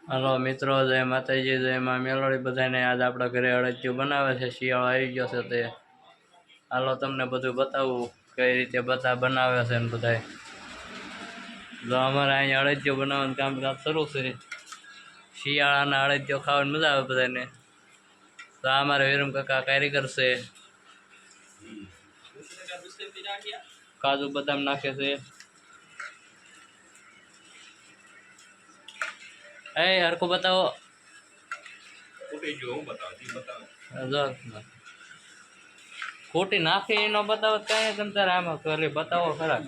Hello મિત્રો, જય માતાજી, જય માં મેલોડી બધાને. આજ આપણા ઘરે અળદિયું બનાવે છે. શિયાળો આવી ગયો છે તે હાલો તમને બધું બતાવું કઈ રીતે બનાવે છે ને બધાય. જો અમારે અહીંયા અળદિયું બનાવવાનું કામકાજ શરૂ છે. શિયાળાના અળદિયું ખાવાની મજા આવે બધાને. તો અમારે વિરમ કાકા કારીગર છે. કાજુ બદામ નાખે છે. એ હરખું બતાવો. ખોટી નાખી એનો બતાવો કઈ તમ તારે આમાં ખાલી બતાવો ખરા.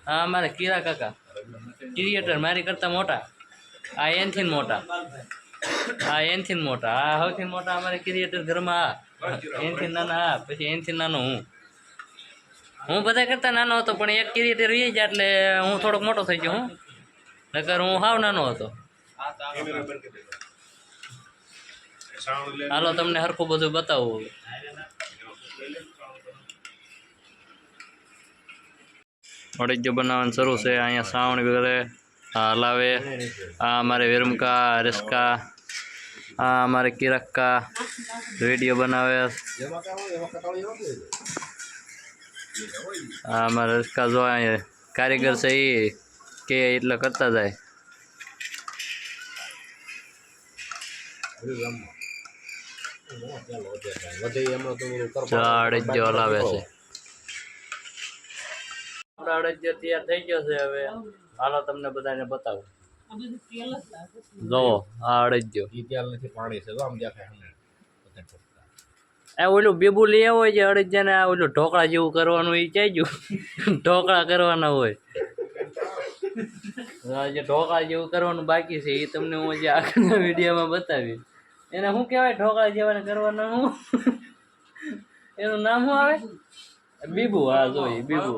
હા અમારે કીરા કાકા ક્રિએટર મારી કરતા મોટા. આ એનથી મોટા. હા એનથી મોટા. આ સૌથી મોટા અમારે ક્રિએટર ઘરમાં. આ એનથી નાના. આ પછી એનથી નાનો હું બધા કરતા નાનો હતો, પણ એક ક્રિએટર રહી જાય એટલે હું થોડોક મોટો થઈ ગયો. નકર હું હાવ નાનો હતો. હાલો તમને હરખું બધું બતાવું. અળદિયું બનાવવાનું શરૂ છે. અહીંયા સાવણ વગેરે હલાવે. આ અમારે વિરમકા હરેશકા, આ અમારે કિરક્કા વિડીયો બનાવે. આ અમારે હરેશકા જો અહીંયા કારીગર છે એ કે એટલે કરતા જાય. અળદિયું હલાવે છે. અળદિયો તૈયાર થઈ ગયો છે. હવે હાલો તમને બધાને બતાવું. જો આ અળદિયો એ ઓલું બેબુ લઈ આવો છે અળદિયા ને. આ ઓલું ઢોકળા જેવું કરવાનું એ ચાઈ ગયું. ઢોકળા કરવાના હોય. જે ઢોકળા જેવું કરવાનું બાકી છે એ તમને હું જે આગળના વિડીયોમાં બતાવી. એને શું કહેવાય ઢોકળા જેવાને કરવાના? હું એનું નામ શું આવે? બીબુ. હા જોઈ બીબુ.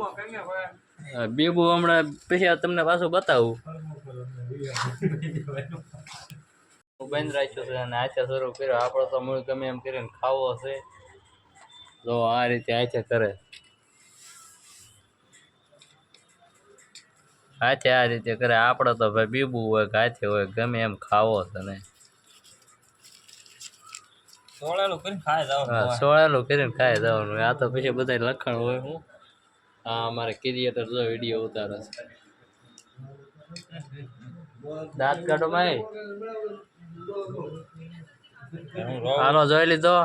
બીબુ હમણાં પછી તમને પાછું બતાવું. બંધ રાખ્યો છે અને હાથે શરૂ કર્યો. આપણે તો મૂળ ગમે એમ કરીને ખાવો છે. તો આ રીતે હાથે કરે. હાથે આ રીતે કરે. આપણે તો ભાઈ બીબુ હોય કે હાથે હોય ગમે એમ ખાવો છે ને. સોળેલું કરીને ખાઈ જવાનું. આ તો પછી બધા લખણ હોય. હું હા અમારે ક્રિએટર જો વિડીયો ઉતારે છે. દાંત કાઢો ભાઈ. હાલો જોઈ લીધો.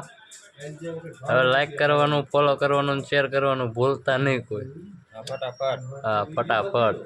હવે લાઈક કરવાનું, ફોલો કરવાનું, શેર કરવાનું ભૂલતા નહીં કોઈ. ફટાફટ. હા ફટાફટ.